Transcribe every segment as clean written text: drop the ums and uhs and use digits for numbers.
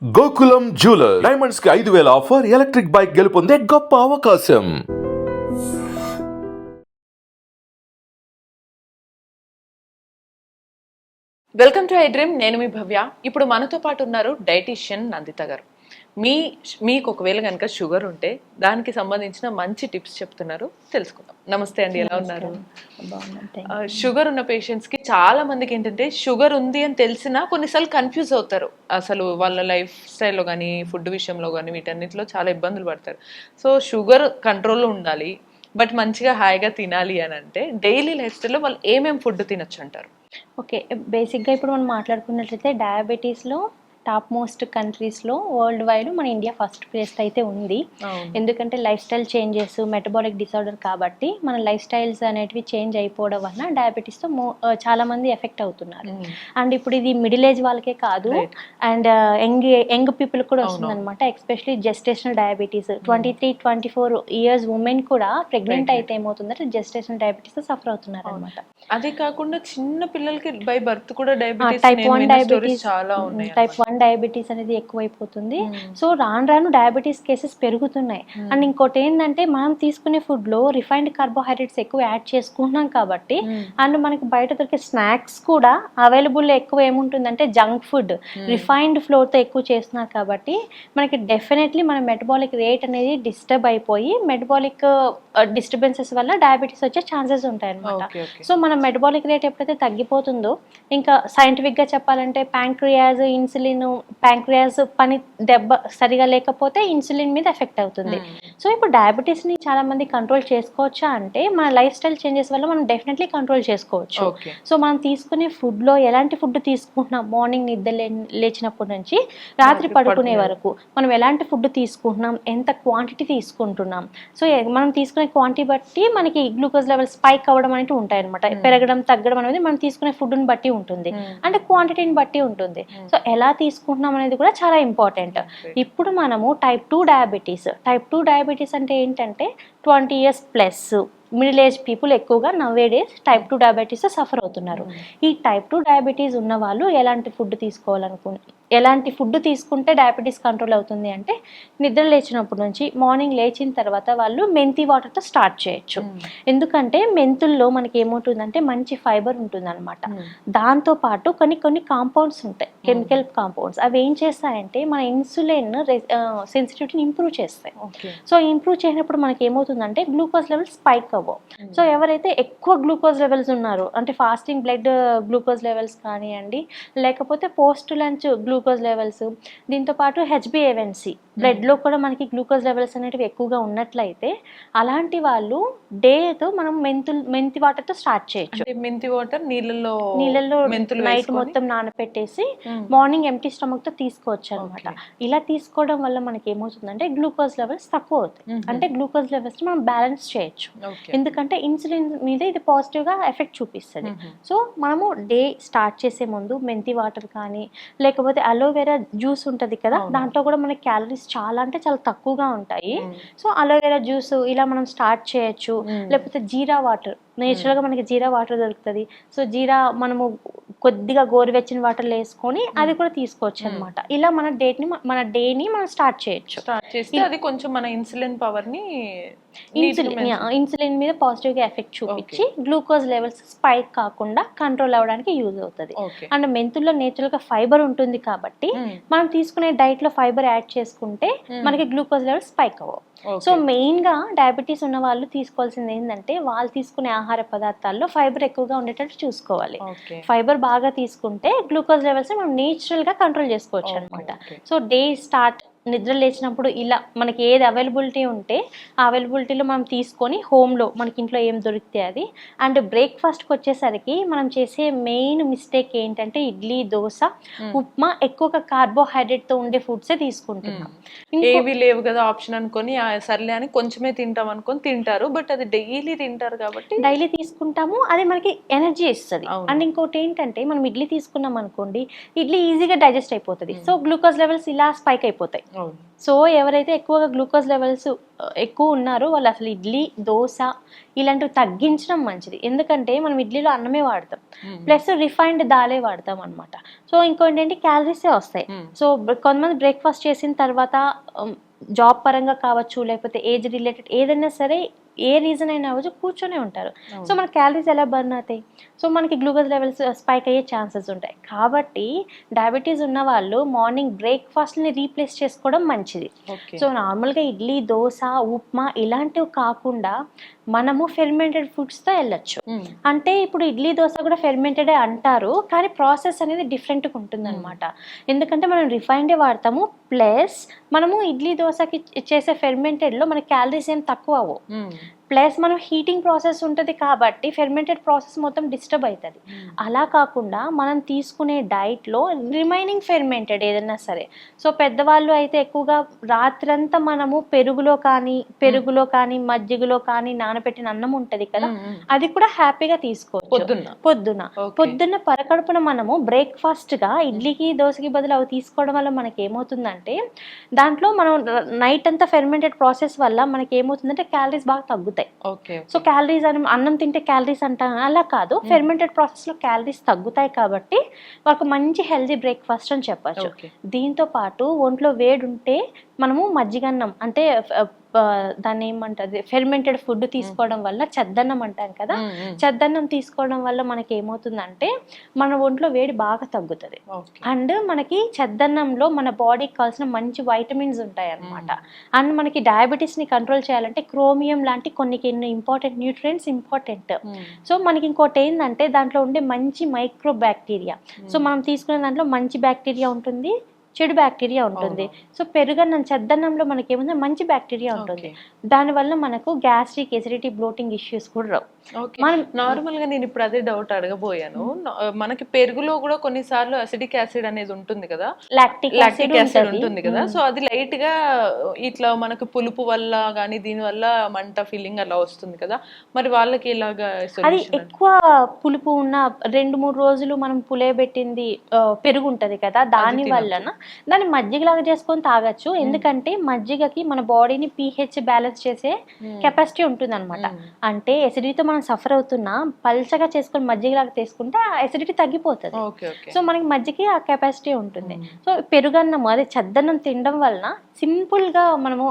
Gokulam jeweller diamonds కి 5,000 offer, electric bike గెలుపొందే గొప్ప అవకాశం. Welcome to I dream. నేను మీ భవ్య. ఇప్పుడు మనతో పాటు ఉన్నారు డైటీషియన్ నందిత గారు. మీకు ఒకవేళ కనుక షుగర్ ఉంటే దానికి సంబంధించిన మంచి టిప్స్ చెప్తున్నారు, తెలుసుకుందాం. నమస్తే అండి, ఎలా ఉన్నారు? షుగర్ ఉన్న పేషెంట్స్ కి చాలా మందికి ఏంటంటే షుగర్ ఉంది అని తెలిసినా కొన్నిసార్లు కన్ఫ్యూజ్ అవుతారు. అసలు వాళ్ళ లైఫ్ స్టైల్లో కానీ ఫుడ్ విషయంలో కానీ వీటన్నిటిలో చాలా ఇబ్బందులు పడతారు. సో షుగర్ కంట్రోల్లో ఉండాలి, బట్ మంచిగా హాయిగా తినాలి అని అంటే డైలీ లైఫ్ స్టైల్లో వాళ్ళు ఏమేమి ఫుడ్ తినొచ్చు అంటారు? ఓకే, బేసిక్గా ఇప్పుడు మనం మాట్లాడుకున్నట్లయితే డయాబెటీస్లో టాప్ మోస్ట్ కంట్రీస్లో వరల్డ్ వైడ్ మన ఇండియా ఫస్ట్ ప్లేస్ అయితే ఉంది. ఎందుకంటే life style changes, metabolic disorder కాబట్టి మన లైఫ్ స్టైల్స్ అనేటివి చేంజ్ అయిపోవడం వలన డయాబెటీస్తో చాలా మంది ఎఫెక్ట్ అవుతున్నారు. అండ్ ఇప్పుడు ఇది మిడిల్ ఏజ్ వాళ్ళకే కాదు, అండ్ యంగ్ పీపుల్ కూడా వస్తుంది అనమాట. Especially gestational diabetes 23-24 years women కూడా ప్రెగ్నెంట్ అయితే ఏమవుతుందంటే జెస్టేషనల్ డయాబెటీస్ సఫర్ అవుతున్నారు అనమాట. అదే కాకుండా చిన్న పిల్లలకి బై బర్త్ కూడా టైప్ 1 డయాబెటీస్, చాలా ఉన్నాయి. టైప్ 1 డయాబెటీస్ అనేది ఎక్కువైపోతుంది. సో రాను రాను డయాబెటీస్ కేసెస్ పెరుగుతున్నాయి. అండ్ ఇంకోటి ఏంటంటే మనం తీసుకునే ఫుడ్ లో రిఫైన్డ్ కార్బోహైడ్రేట్స్ ఎక్కువ యాడ్ చేసుకుంటున్నాం కాబట్టి, అండ్ మనకి బయట దొరికే స్నాక్స్ కూడా అవైలబుల్ ఎక్కువ ఏముంటుందంటే జంక్ ఫుడ్, రిఫైన్డ్ ఫ్లోర్ తో ఎక్కువ చేస్తున్నారు కాబట్టి మనకి డెఫినెట్లీ మన మెటబాలిక్ రేట్ అనేది డిస్టర్బ్ అయిపోయి మెటబాలిక్ డిస్టర్బెన్సెస్ వల్ల డయాబెటీస్ వచ్చే ఛాన్సెస్ ఉంటాయి అనమాట. సో మన మెటబాలిక్ రేట్ ఎప్పుడైతే తగ్గిపోతుందో, ఇంకా సైంటిఫిక్ గా చెప్పాలంటే ప్యాంక్రియాస్, ఇన్సులిన్, ప్యాంక్రియాస్ పని సరిగా లేకపోతే ఇన్సులిన్ మీద ఎఫెక్ట్ అవుతుంది. సో ఇప్పుడు డయాబెటీస్ ని చాలా మంది కంట్రోల్ చేసుకోవచ్చా అంటే మన లైఫ్ స్టైల్ చేంజెస్ వల్ల మనం డెఫినెట్లీ కంట్రోల్ చేసుకోవచ్చు. సో మనం తీసుకునే ఫుడ్ లో ఎలాంటి ఫుడ్ తీసుకుంటున్నాం, మార్నింగ్ నిద్ర లేచినప్పటి నుంచి రాత్రి పడుకునే వరకు మనం ఎలాంటి ఫుడ్ తీసుకుంటున్నాం, ఎంత క్వాంటిటీ తీసుకుంటున్నాం. సో మనం తీసుకునే క్వాంటిటీ బట్టి మనకి గ్లూకోజ్ లెవెల్ స్పైక్ అవ్వడం అనేది ఉంటాయి అనమాట. పెరగడం తగ్గడం అనేది మనం తీసుకునే ఫుడ్ని బట్టి ఉంటుంది, అంటే క్వాంటిటీని బట్టి ఉంటుంది. సో ఎలా తీసుకుంటున్నాం అనేది కూడా చాలా ఇంపార్టెంట్. ఇప్పుడు మనము టైప్ 2 డయాబెటీస్ అంటే ఏంటంటే 20 years plus middle age people ఎక్కువగా నవ్వే డేస్ టైప్ 2 డయాబెటీస్ సఫర్ అవుతున్నారు. ఈ టైప్ 2 డయాబెటీస్ ఉన్న వాళ్ళు ఎలాంటి ఫుడ్ తీసుకుంటే డయాబెటీస్ కంట్రోల్ అవుతుంది అంటే, నిద్ర లేచినప్పటి నుంచి మార్నింగ్ లేచిన తర్వాత వాళ్ళు మెంతి వాటర్తో స్టార్ట్ చేయొచ్చు. ఎందుకంటే మెంతుల్లో మనకి ఏముంటుందంటే మంచి ఫైబర్ ఉంటుంది అనమాట. దాంతోపాటు కొన్ని కాంపౌండ్స్ ఉంటాయి, కెమికల్ కాంపౌండ్స్. అవి ఏం చేస్తాయంటే మన ఇన్సులిన్ సెన్సిటివిటీని ఇంప్రూవ్ చేస్తాయి. సో ఇంప్రూవ్ చేసినప్పుడు మనకి ఏమవుతుందంటే గ్లూకోజ్ లెవెల్ స్పైక్ అవ్వవు. సో ఎవరైతే ఎక్కువ గ్లూకోజ్ లెవెల్స్ ఉన్నారో, అంటే ఫాస్టింగ్ బ్లడ్ గ్లూకోజ్ లెవెల్స్ కానివ్వండి, లేకపోతే పోస్ట్ లంచ్ గ్లూకోజ్ లెవెల్స్, దీంతో పాటు HbA1c బ్లడ్లో కూడా మనకి గ్లూకోజ్ లెవెల్స్ అనేటివి ఎక్కువగా ఉన్నట్లయితే అలాంటి వాళ్ళు డేతో మనం మెంతి వాటర్తో స్టార్ట్ చేయొచ్చు. మెంతి వాటర్ నీళ్ళలో నైట్ మొత్తం నానపెట్టేసి మార్నింగ్ ఎంప్టీ స్టమక్ తో తీసుకోవచ్చు అనమాట. ఇలా తీసుకోవడం వల్ల మనకి ఏమవుతుందంటే గ్లూకోజ్ లెవెల్స్ తక్కువ అవుతాయి. అంటే గ్లూకోజ్ లెవెల్స్ మనం బ్యాలెన్స్ చేయొచ్చు. ఎందుకంటే ఇన్సులిన్ మీద ఇది పాజిటివ్ గా ఎఫెక్ట్ చూపిస్తుంది. సో మనము డే స్టార్ట్ చేసే ముందు మెంతి వాటర్ కానీ, లేకపోతే అలోవెరా జ్యూస్ ఉంటుంది కదా, దాంట్లో కూడా మనకి క్యాలరీస్ చాలా అంటే చాలా తక్కువగా ఉంటాయి. సో అలోవెరా జ్యూస్ ఇలా మనం స్టార్ట్ చేయొచ్చు. లేకపోతే జీరా వాటర్, నేచురల్గా మనకి జీరా వాటర్ దొరుకుతుంది. సో జీరా మనము కొద్దిగా గోరువెచ్చని వాటర్లో వేసుకొని అది కూడా తీసుకోవచ్చు అనమాట. ఇలా మన డేని మనం స్టార్ట్ చేయొచ్చు. అది కొంచెం మన ఇన్సులిన్ పవర్ ని, ఇన్సులిన్ మీద పాజిటివ్ గా ఎఫెక్ట్ చూపించి గ్లూకోజ్ లెవెల్స్ స్పైక్ కాకుండా కంట్రోల్ అవ్వడానికి యూజ్ అవుతుంది. అండ్ మెంతుల్లో నేచురల్ గా ఫైబర్ ఉంటుంది కాబట్టి మనం తీసుకునే డైట్ లో ఫైబర్ యాడ్ చేసుకుంటే మనకి గ్లూకోజ్ లెవెల్స్ స్పైక్ అవ్వవు. సో మెయిన్ గా డయాబెటీస్ ఉన్న వాళ్ళు తీసుకోవాల్సింది ఏంటంటే, వాళ్ళు తీసుకునే ఆహార పదార్థాల్లో ఫైబర్ ఎక్కువగా ఉండేటట్టు చూసుకోవాలి. ఫైబర్ బాగా తీసుకుంటే గ్లూకోజ్ లెవెల్స్ మనం నేచురల్ గా కంట్రోల్ చేసుకోవచ్చు అనమాట. సో డే స్టార్ట్ నిద్ర లేచినప్పుడు ఇలా మనకి ఏది అవైలబిలిటీ ఉంటే ఆ అవైలబిలిటీలో మనం తీసుకొని హోమ్లో మనకి ఇంట్లో ఏం దొరికితే అది. అండ్ బ్రేక్ఫాస్ట్కి వచ్చేసరికి మనం చేసే మెయిన్ మిస్టేక్ ఏంటంటే ఇడ్లీ, దోశ, ఉప్మా, ఎక్కువగా కార్బోహైడ్రేట్తో ఉండే ఫుడ్సే తీసుకుంటున్నాం. ఏవి లేవు కదా ఆప్షన్ అనుకొని సర్లే అని కొంచెమే తింటాం అనుకొని తింటారు. బట్ అది డైలీ తింటారు కాబట్టి డైలీ తీసుకుంటాము, అది మనకి ఎనర్జీ ఇస్తుంది. అండ్ ఇంకోటి ఏంటంటే మనం ఇడ్లీ తీసుకున్నాం అనుకోండి, ఇడ్లీ ఈజీగా డైజెస్ట్ అయిపోతుంది. సో గ్లూకోజ్ లెవెల్స్ ఇలా స్పైక్ అయిపోతాయి. అవును. సో ఎవరైతే ఎక్కువగా గ్లూకోజ్ లెవెల్స్ ఎక్కువ ఉన్నారో వాళ్ళు అసలు ఇడ్లీ, దోశ ఇలాంటివి తగ్గించడం మంచిది. ఎందుకంటే మనం ఇడ్లీలో అన్నమే వాడతాం, ప్లస్ రిఫైన్డ్ దాలే వాడతాం అనమాట. సో ఇంకోటి ఏంటి, క్యాలరీసే వస్తాయి. సో కొంతమంది బ్రేక్ఫాస్ట్ చేసిన తర్వాత జాబ్ పరంగా కావచ్చు, లేకపోతే ఏజ్ రిలేటెడ్ ఏదైనా సరే, ఏ రీజన్ అయినా అవ్వచ్చు, కూర్చొనే ఉంటారు. సో మన క్యాలరీస్ ఎలా బర్న్ అవుతాయి? సో మనకి గ్లూకోజ్ లెవెల్స్ స్పైక్ అయ్యే ఛాన్సెస్ ఉంటాయి. కాబట్టి డయాబెటీస్ ఉన్న వాళ్ళు మార్నింగ్ బ్రేక్ఫాస్ట్ని రీప్లేస్ చేసుకోవడం మంచిది. సో నార్మల్గా ఇడ్లీ, దోశ, ఉప్మా ఇలాంటివి కాకుండా మనము ఫెర్మెంటెడ్ ఫుడ్స్తో వెళ్ళొచ్చు. అంటే ఇప్పుడు ఇడ్లీ, దోశ కూడా ఫెర్మెంటెడే అంటారు, కానీ ప్రాసెస్ అనేది డిఫరెంట్గా ఉంటుంది అనమాట. ఎందుకంటే మనం రిఫైన్డే వాడతాము, ప్లస్ మనము ఇడ్లీ, దోశకి చేసే ఫెర్మెంటెడ్లో మన క్యాలరీస్ ఏం తక్కువ అవ్వవు. ప్లస్ మనం హీటింగ్ ప్రాసెస్ ఉంటుంది కాబట్టి ఫెర్మెంటెడ్ ప్రాసెస్ మొత్తం డిస్టర్బ్ అవుతుంది. అలా కాకుండా మనం తీసుకునే డైట్లో రిమైనింగ్ ఫెర్మెంటెడ్ ఏదైనా సరే. సో పెద్దవాళ్ళు అయితే ఎక్కువగా రాత్రంతా మనము పెరుగులో కానీ మజ్జిగలో కానీ నానబెట్టిన అన్నం ఉంటుంది కదా, అది కూడా హ్యాపీగా తీసుకోవచ్చు. పొద్దున్న పరకడుపున మనము బ్రేక్ఫాస్ట్గా ఇడ్లీకి, దోశకి బదులు అవి తీసుకోవడం వల్ల మనకి ఏమవుతుందంటే, దాంట్లో మనం నైట్ అంతా ఫెర్మెంటెడ్ ప్రాసెస్ వల్ల మనకి ఏమవుతుందంటే క్యాలరీస్ బాగా తగ్గుతాయి. సో క్యాలరీస్ అని అన్నం తింటే క్యాలరీస్ అంటాం, అలా కాదు, ఫెర్మెంటెడ్ ప్రాసెస్ లో క్యాలరీస్ తగ్గుతాయి కాబట్టి ఒక మంచి హెల్దీ బ్రేక్ఫాస్ట్ అని చెప్పచ్చు. దీంతో పాటు ఒంట్లో వేడి ఉంటే మనము మజ్జిగన్నం అంటే దాన్ని ఏమంటారు, ఫెర్మెంటెడ్ ఫుడ్ తీసుకోవడం వల్ల, చెద్దన్నం అంటాం కదా, చెద్దన్నం తీసుకోవడం వల్ల మనకి ఏమవుతుందంటే మన ఒంట్లో వేడి బాగా తగ్గుతుంది. అండ్ మనకి చెద్దన్నంలో మన బాడీకి కావాల్సిన మంచి వైటమిన్స్ ఉంటాయి అన్నమాట. అండ్ మనకి డయాబెటీస్ ని కంట్రోల్ చేయాలంటే క్రోమియం లాంటి కొన్ని ఇంపార్టెంట్ న్యూట్రియంట్స్ ఇంపార్టెంట్. సో మనకి ఇంకోటి ఏంటంటే దాంట్లో ఉండే మంచి మైక్రో బ్యాక్టీరియా. సో మనం తీసుకునే దాంట్లో మంచి బ్యాక్టీరియా ఉంటుంది, చెడు బ్యాక్టీరియా ఉంటుంది. సో పెరుగన్నం, చెద్దన్నంలో మనకి ఏముంది, మంచి బ్యాక్టీరియా ఉంటుంది. దానివల్ల మనకు గ్యాస్ట్రిక్, ఎసిడిటీ, బ్లోటింగ్ ఇష్యూస్ కూడా రావు. నార్మల్ గా నేను ఇప్పుడు అదే డౌట్ అడగబోయాను. మనకి పెరుగులో కూడా కొన్నిసార్లు అసిడిక్ యాసిడ్ అనేది ఉంటుంది కదా, లాక్టిక్ యాసిడ్ ఉంటుంది కదా. సో అది లైట్ గా ఇట్లా మనకు పులుపు వల్ల కానీ దీని వల్ల మంట ఫీలింగ్ అలా వస్తుంది కదా, మరి వాళ్ళకి ఇలాగా అది ఎక్కువ పులుపు ఉన్న 2-3 రోజులు మనం పులియబెట్టింది పెరుగు ఉంటది కదా, దాని వలన దాన్ని మజ్జిగలాగా చేసుకొని తాగొచ్చు. ఎందుకంటే మజ్జిగకి మన బాడీని pH బ్యాలెన్స్ చేసే కెపాసిటీ ఉంటుంది అనమాట. అంటే ఎసిడిటీతో మనం సఫర్ అవుతున్నా పల్చగా చేసుకొని మజ్జిగలాగా తీసుకుంటే ఆ ఎసిడిటీ తగ్గిపోతుంది. సో మనకి మజ్జిగకి ఆ కెపాసిటీ ఉంటుంది. సో పెరుగన్నం, అదే చెద్దన్నం తినడం వలన సింపుల్ గా మనము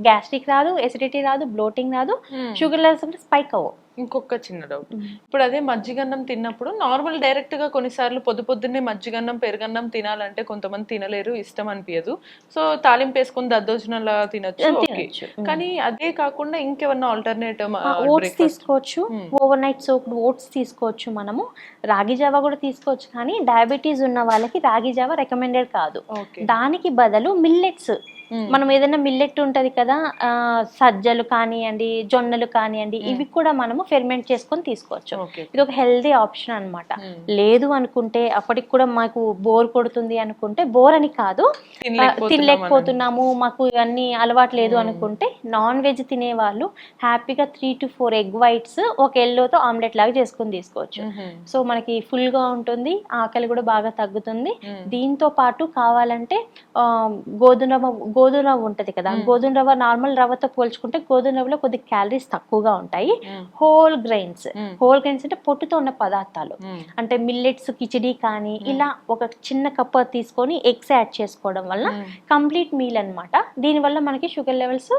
గ్యాస్ట్రిక్ రాదు, ఎసిడిటీ రాదు, బ్లోటింగ్ రాదు, షుగర్ లెవెల్స్ కూడా స్పైక్ అవ్వవు. ఇంకొక చిన్న డౌట్, ఇప్పుడు అదే మజ్జిగన్నం తిన్నప్పుడు నార్మల్ డైరెక్ట్ గా కొన్నిసార్లు పొద్దున్నే మజ్జిగన్నం, పెరుగన్నం తినాలంటే కొంతమంది తినలేరు, ఇష్టం అనిపించదు. సో తాలింపు వేసుకుని దద్దోజనంలా తినొచ్చు. కానీ అదే కాకుండా ఇంకేమన్నా ఆల్టర్నేటివ్ ఓట్స్ తీసుకోవచ్చు, ఓవర్ నైట్ సోక్డ్ ఓట్స్ తీసుకోవచ్చు. మనము రాగి జావా కూడా తీసుకోవచ్చు, కానీ డయాబెటీస్ ఉన్న వాళ్ళకి రాగి జావా రికమెండెడ్ కాదు. దానికి బదులు మిల్లెట్స్, మనం ఏదైనా మిల్లెట్ ఉంటది కదా, సజ్జలు కానివ్వండి, జొన్నలు కానివ్వండి, ఇవి కూడా మనము ఫెర్మెంట్ చేసుకొని తీసుకోవచ్చు. ఇది ఒక హెల్దీ ఆప్షన్ అన్నమాట. లేదు అనుకుంటే, అప్పటికి కూడా మాకు బోర్ కొడుతుంది అనుకుంటే, బోర్ అని కాదు, తినలేకపోతున్నాము, మాకు ఇవన్నీ అలవాటు లేదు అనుకుంటే, నాన్ వెజ్ తినే వాళ్ళు హ్యాపీగా 3 to 4 ఎగ్ వైట్స్ ఒక ఎల్లోతో ఆమ్లెట్ లాగా చేసుకొని తీసుకోవచ్చు. సో మనకి ఫుల్ గా ఉంటుంది, ఆకలి కూడా బాగా తగ్గుతుంది. దీంతో పాటు కావాలంటే గోధుమ రవ్వ ఉంటది కదా, గోధుమ రవ్వ నార్మల్ రవ్వతో పోల్చుకుంటే గోధుమ రవ్వలో కొద్ది క్యాలరీస్ తక్కువగా ఉంటాయి. హోల్ గ్రెయిన్స్ అంటే పొట్టుతో ఉన్న పదార్థాలు, అంటే మిల్లెట్స్, కిచిడి కానీ ఇలా ఒక చిన్న కప్ తీసుకొని ఎగ్స్ యాడ్ చేసుకోవడం వల్ల కంప్లీట్ మీల్ అన్నమాట. దీనివల్ల మనకి షుగర్ లెవెల్స్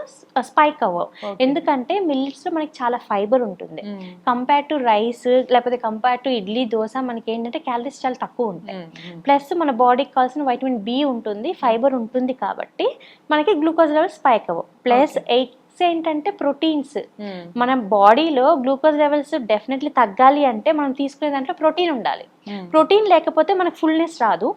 స్పైక్ అవ్వవు. ఎందుకంటే మిల్లెట్స్ లో మనకి చాలా ఫైబర్ ఉంటుంది. కంపేర్ టు రైస్ లేకపోతే కంపేర్ టు ఇడ్లీ, దోశ మనకి ఏంటంటే క్యాలరీస్ చాలా తక్కువ ఉంటాయి. ప్లస్ మన బాడీకి కావాల్సిన వైటమిన్ బి ఉంటుంది, ఫైబర్ ఉంటుంది కాబట్టి మనకి గ్లూకోజ్ లెవెల్ స్పైక్ అవ్వవు. ప్లస్ ఏంటంటే ప్రోటీన్స్, మన బాడీలో గ్లూకోజ్ లెవెల్స్ డెఫినెట్లీ తగ్గాలి అంటే మనం తీసుకునే దాంట్లో ప్రోటీన్ ఉండాలి. ప్రోటీన్ లేకపోతే మనకు ఫుల్నెస్ రాదు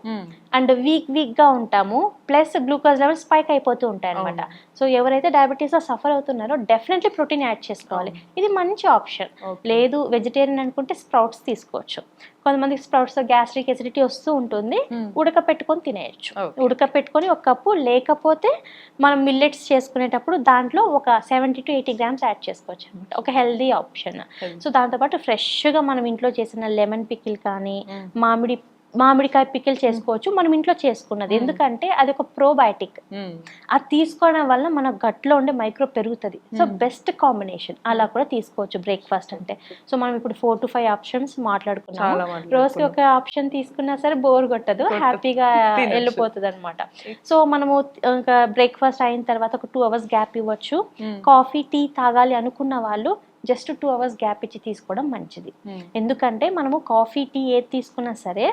అండ్ వీక్ గా ఉంటాము, ప్లస్ గ్లూకోజ్ లెవెల్ స్పైక్ అయిపోతూ ఉంటాయి అనమాట. సో ఎవరైతే డయాబెటీస్ లో సఫర్ అవుతున్నారో డెఫినెట్లీ ప్రోటీన్ యాడ్ చేసుకోవాలి. ఇది మంచి ఆప్షన్. లేదు వెజిటేరియన్ అనుకుంటే స్ప్రౌట్స్ తీసుకోవచ్చు. కొంతమంది స్ప్రౌట్స్ గ్యాస్ట్రిక్, ఎసిడిటీ వస్తూ ఉంటుంది, ఉడకపెట్టుకొని తినేయచ్చు. ఉడకపెట్టుకొని ఒక కప్పు, లేకపోతే మనం మిల్లెట్స్ చేసుకునేటప్పుడు దాంట్లో ఒక 70 to 80 grams యాడ్ చేసుకోవచ్చు అనమాట. ఒక హెల్దీ ఆప్షన్. సో దాంతోపాటు ఫ్రెష్గా మనం ఇంట్లో చేసిన లెమన్ పికిల్ కానీ, మామిడి మామిడికాయ పికిల్ చేసుకోవచ్చు, మనం ఇంట్లో చేసుకున్నది. ఎందుకంటే అది ఒక ప్రోబయాటిక్, అది తీసుకోవడం వల్ల మన గట్లో ఉండే మైక్రో పెరుగుతుంది. సో బెస్ట్ కాంబినేషన్, అలా కూడా తీసుకోవచ్చు బ్రేక్ఫాస్ట్ అంటే. సో మనం ఇప్పుడు 4 to 5 ఆప్షన్స్ మాట్లాడుకున్నాం. రోజుకి ఒక ఆప్షన్ తీసుకున్నా సరే బోర్ కొట్టదు, హ్యాపీగా వెళ్ళిపోతుంది అనమాట. సో మనము ఇంకా బ్రేక్ఫాస్ట్ అయిన తర్వాత ఒక 2 hours గ్యాప్ ఇవ్వచ్చు. కాఫీ టీ తాగాలి అనుకున్న వాళ్ళు జస్ట్ 2 hours గ్యాప్ ఇచ్చి తీసుకోవడం మంచిది. ఎందుకంటే మనము కాఫీ టీ ఏది తీసుకున్నా సరే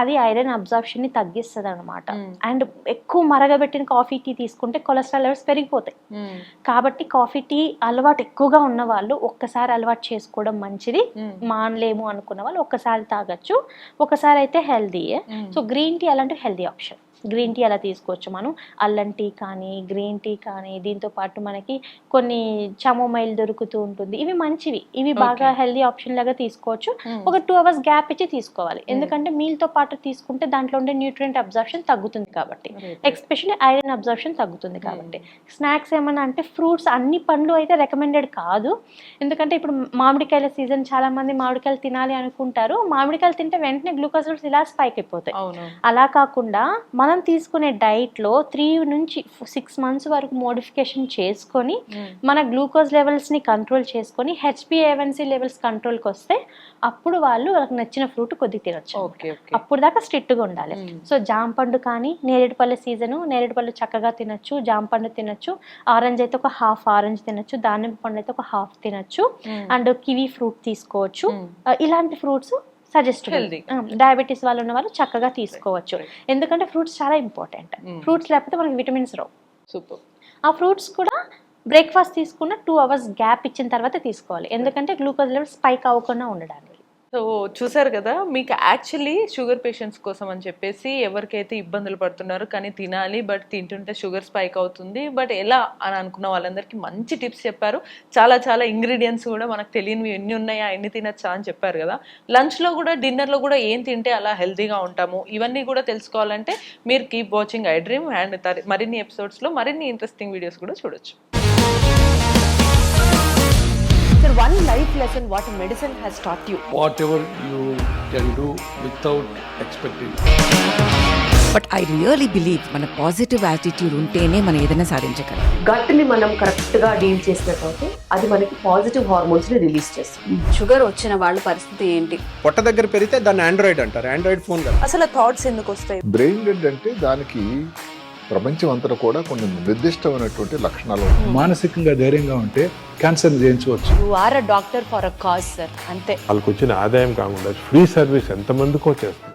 అది ఐరన్ అబ్జార్ప్షన్ ని తగ్గిస్తుంది అనమాట. అండ్ ఎక్కువ మరగబెట్టిన కాఫీ టీ తీసుకుంటే కొలెస్ట్రాల్ లెవెల్స్ పెరిగిపోతాయి. కాబట్టి కాఫీ టీ అలవాటు ఎక్కువగా ఉన్న వాళ్ళు ఒక్కసారి అలవాటు చేసుకోవడం మంచిది. మానలేము అనుకున్న వాళ్ళు ఒక్కసారి తాగొచ్చు, ఒకసారి అయితే హెల్దీయే. సో గ్రీన్ టీ అలాంటి హెల్దీ ఆప్షన్. గ్రీన్ టీ అలా తీసుకోవచ్చు మనం, అల్లం టీ కానీ గ్రీన్ టీ కానీ. దీంతో పాటు మనకి కొన్ని చమోమైల్ దొరుకుతూ ఉంటుంది, ఇవి మంచివి, ఇవి బాగా హెల్దీ ఆప్షన్ లాగా తీసుకోవచ్చు. ఒక 2 hours గ్యాప్ ఇచ్చి తీసుకోవాలి, ఎందుకంటే మీల్తో పాటు తీసుకుంటే దాంట్లో ఉండే న్యూట్రియంట్ అబ్జార్ప్షన్ తగ్గుతుంది కాబట్టి, ఎస్పెషల్లీ ఐరన్ అబ్జార్ప్షన్ తగ్గుతుంది కాబట్టి. స్నాక్స్ ఏమన్నా అంటే ఫ్రూట్స్, అన్ని పండ్లు అయితే రికమెండెడ్ కాదు. ఎందుకంటే ఇప్పుడు మామిడికాయల సీజన్, చాలా మంది మామిడికాయలు తినాలి అనుకుంటారు, మామిడికాయలు తింటే వెంటనే గ్లూకోజ్ లెవెల్స్ ఇలా స్పైక్ అయిపోతాయి. అలా కాకుండా మనం తీసుకునే డైట్ లో 3 నుంచి 6 months వరకు మోడిఫికేషన్ చేసుకొని మన గ్లూకోజ్ లెవెల్స్ ని కంట్రోల్ చేసుకొని HbA1c లెవెల్స్ కంట్రోల్కి వస్తే అప్పుడు వాళ్ళకి నచ్చిన ఫ్రూట్ కొద్దిగా తినొచ్చు. అప్పుడు దాకా స్ట్రిక్ట్ గా ఉండాలి. సో జాంపండు కానీ, నేరేడుపళ్ళు సీజను, నేరేడుపళ్ళు చక్కగా తినొచ్చు, జాంపండు తినొచ్చు, ఆరెంజ్ అయితే ఒక హాఫ్ ఆరెంజ్ తినొచ్చు, దానిమ్మ పండు అయితే ఒక హాఫ్ తినొచ్చు, అండ్ కివీ ఫ్రూట్ తీసుకోవచ్చు. ఇలాంటి ఫ్రూట్స్ సజెస్ట్, డయాబెటీస్ వాళ్ళు ఉన్న వాళ్ళు చక్కగా తీసుకోవచ్చు. ఎందుకంటే ఫ్రూట్స్ చాలా ఇంపార్టెంట్. ఫ్రూట్స్ లేకపోతే మనకి విటమిన్స్ రావు. సూపర్. ఆ ఫ్రూట్స్ కూడా బ్రేక్ఫాస్ట్ తీసుకున్న 2 hours గ్యాప్ ఇచ్చిన తర్వాత తీసుకోవాలి, ఎందుకంటే గ్లూకోజ్ లెవెల్ స్పైక్ అవ్వకుండా ఉండడానికి. సో చూసారు కదా, మీకు యాక్చువల్లీ షుగర్ పేషెంట్స్ కోసం అని చెప్పేసి ఎవరికైతే ఇబ్బందులు పడుతున్నారో కానీ తినాలి బట్ తింటుంటే షుగర్ స్పైక్ అవుతుంది బట్ ఎలా అని అనుకున్న వాళ్ళందరికీ మంచి టిప్స్ చెప్పారు. చాలా చాలా ఇంగ్రీడియంట్స్ కూడా మనకు తెలియనివి ఎన్ని ఉన్నాయా, ఎన్ని తినచ్చా అని చెప్పారు కదా. లంచ్లో కూడా డిన్నర్లో కూడా ఏం తింటే అలా హెల్తీగా ఉంటాము, ఇవన్నీ కూడా తెలుసుకోవాలంటే మీరు keep watching I dream. And మరిన్ని ఎపిసోడ్స్లో మరిన్ని ఇంట్రెస్టింగ్ వీడియోస్ కూడా చూడొచ్చు. Sir, one life lesson what medicine has taught you. Whatever you can do without expecting. But I really believe మన పాజిటివ్ యాటిట్యూడ్ ఉంటేనే మనం ఏదైనా సాధించగలం. గట్ని మనం కరెక్ట్ గా డీల్ చేసినట్లయితే అది మనకి పాజిటివ్ హార్మోన్స్ ని రిలీజ్ చేస్తుంది. షుగర్ వచ్చిన వాళ్ళ పరిస్థితి ఏంటి? పొట్ట దగ్గర పెరిగితే దాన్ని ఆండ్రాయిడ్ అంటారు, ఆండ్రాయిడ్ ఫోన్ కదా. అసలు థాట్స్ ఎందుకు వస్తాయి? బ్రెయిన్ డెడ్ అంటే దానికి ప్రపంచం అంతా కూడా కొన్ని నిర్దిష్టమైనటువంటి లక్షణాలు ఉంటాయి. మానసికంగా ధైర్యంగా ఉంటే క్యాన్సర్ జయించవచ్చు. You are a doctor for a cause sir, అంతే. వాళ్ళకి వచ్చిన ఆదాయం కాకుండా ఫ్రీ సర్వీస్ ఎంతమందికో చేస్తారు.